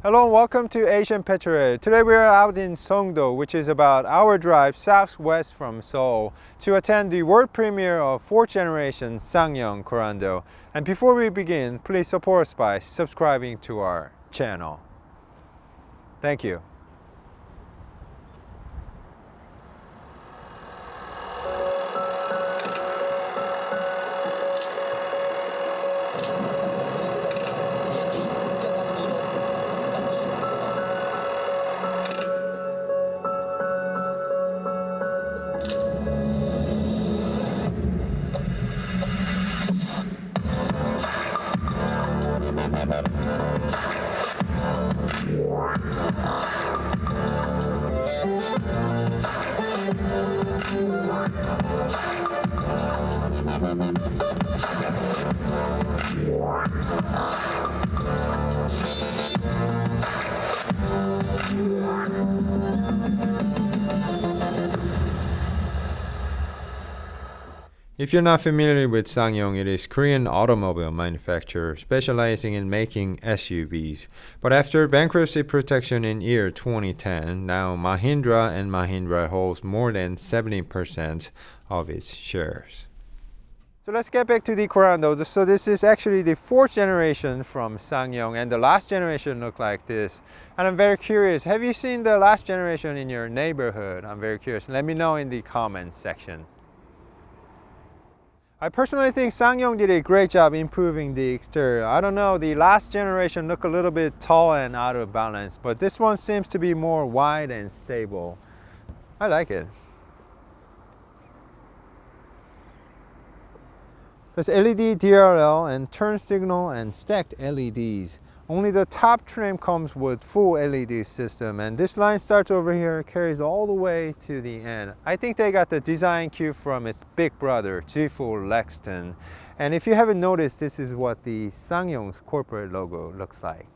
Hello and welcome to Asian Petrolhead. Today we are out in Songdo, which is about hour drive southwest from Seoul, to attend the world premiere of 4th generation Ssangyong Korando. And before we begin, please support us by subscribing to our channel. Thank you. If you're not familiar with Ssangyong, it is Korean automobile manufacturer specializing in making SUVs. But after bankruptcy protection in year 2010, now Mahindra and Mahindra holds more than 70% of its shares. So let's get back to the Korando. So this is actually the 4th generation from Ssangyong, and the last generation looked like this. And I'm very curious, have you seen the last generation in your neighborhood? I'm very curious. Let me know in the comments section. I personally think Ssangyong did a great job improving the exterior. I don't know, the last generation looked a little bit tall and out of balance, but this one seems to be more wide and stable. I like it. There's LED DRL and turn signal and stacked LEDs. Only the top trim comes with full LED system, and this line starts over here, carries all the way to the end. I think they got the design cue from its big brother, Tivoli Rexton. And if you haven't noticed, this is what the Ssangyong's corporate logo looks like.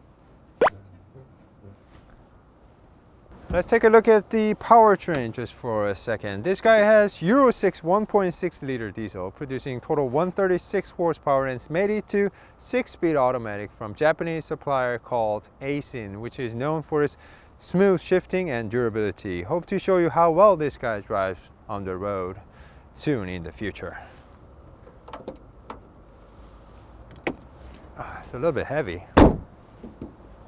Let's take a look at the powertrain just for a second. This guy has Euro 6 1.6 liter diesel, producing total 136 horsepower, and it's made it to 6-speed automatic from Japanese supplier called Aisin, which is known for its smooth shifting and durability. Hope to show you how well this guy drives on the road soon in the future. It's a little bit heavy.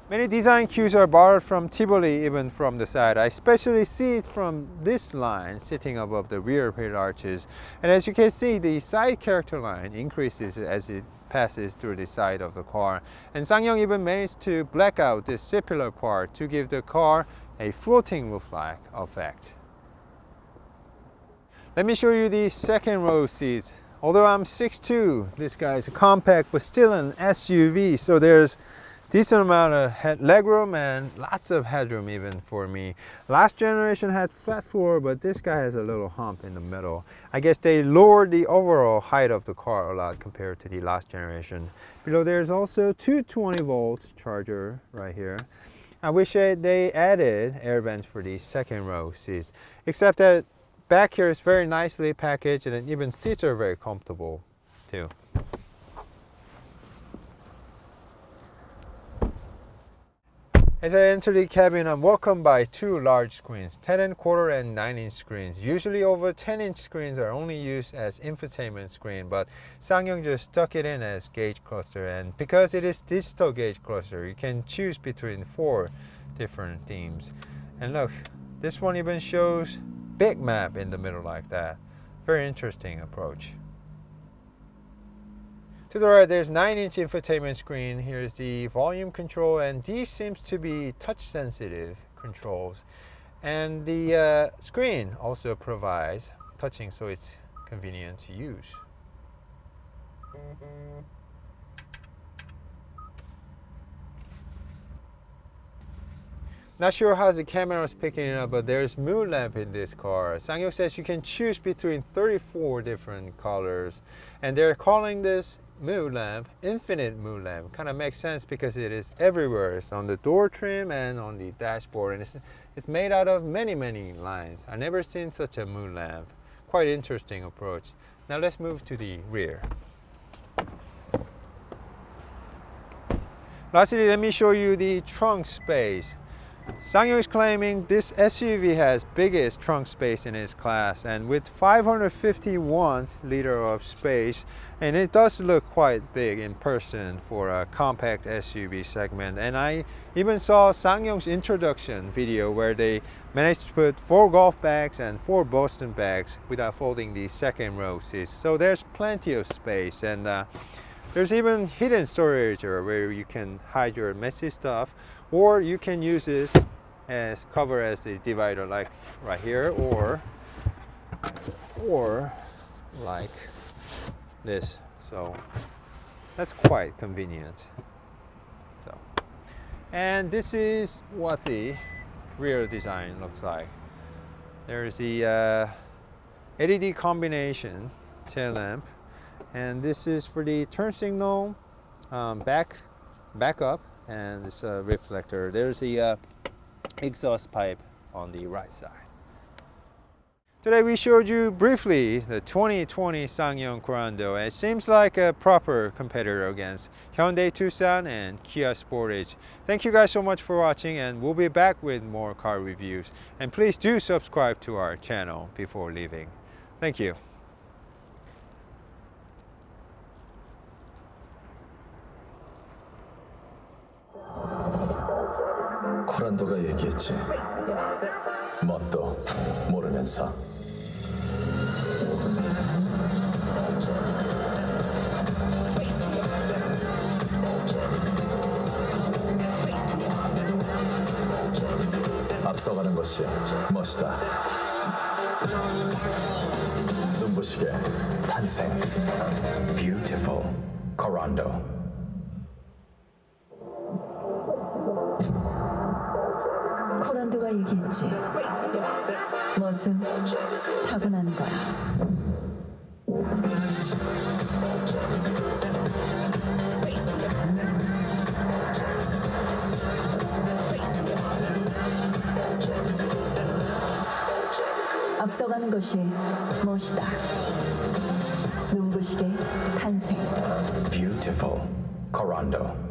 Many design cues are borrowed from Tivoli, even from the side. I especially see it from this line sitting above the rear wheel arches. And as you can see, the side character line increases as it passes through the side of the car. And Ssangyong even managed to black out this C-pillar part to give the car a floating roof-like effect. Let me show you the second row seats. Although I'm 6'2", this guy is compact but still an SUV, so there's decent amount of legroom and lots of headroom even for me. Last generation had flat floor, but this guy has a little hump in the middle. I guess they lowered the overall height of the car a lot compared to the last generation. Below there's also 220 volts charger right here. I wish they added air vents for the second row seats, except that back here is very nicely packaged, and even seats are very comfortable too. As I enter the cabin, I'm welcomed by two large screens, 10.25 and 9-inch screens. Usually over 10-inch screens are only used as infotainment screen, but Ssangyong just stuck it in as gauge cluster, and because it is digital gauge cluster, you can choose between 4 different themes. And look, this one even shows big map in the middle like that. Very interesting approach. To the right, there's 9-inch infotainment screen. Here's the volume control, and these seems to be touch-sensitive controls. And the screen also provides touching, so it's convenient to use. Not sure how the camera is picking it up, but there's mood lamp in this car. Ssangyong says you can choose between 34 different colors, and they're calling this mood lamp infinite mood lamp. Kind of makes sense because it is everywhere. It's on the door trim and on the dashboard, and it's made out of many lines. I've never seen such a mood lamp. Quite interesting approach. Now let's move to the rear. Lastly, let me show you the trunk space. Ssangyong is claiming this SUV has biggest trunk space in its class, and with 551 liter of space, and it does look quite big in person for a compact SUV segment. And I even saw Ssangyong's introduction video where they managed to put 4 golf bags and 4 Boston bags without folding the second row seats. So there's plenty of space, and there's even hidden storage where you can hide your messy stuff, or you can use this as cover as a divider, like right here, or like this. So that's quite convenient. So, and this is what the rear design looks like. There's the LED combination tail lamp, and this is for the turn signal, back up, and this reflector. There's the exhaust pipe on the right side. Today we showed you briefly the 2020 Ssangyong Korando. It seems like a proper competitor against Hyundai Tucson and Kia Sportage. Thank you guys so much for watching, and we'll be back with more car reviews. And please do subscribe to our channel before leaving. Thank you. 코란도가 얘기했지. 뭣도 모르면서. 앞서가는 것이 멋이다. 눈부시게 탄생. Beautiful Korando. 코란도가 얘기했지. 멋은 타고나는 거야. 앞서가는 것이 멋이다. 눈부시게 탄생. Beautiful Korando.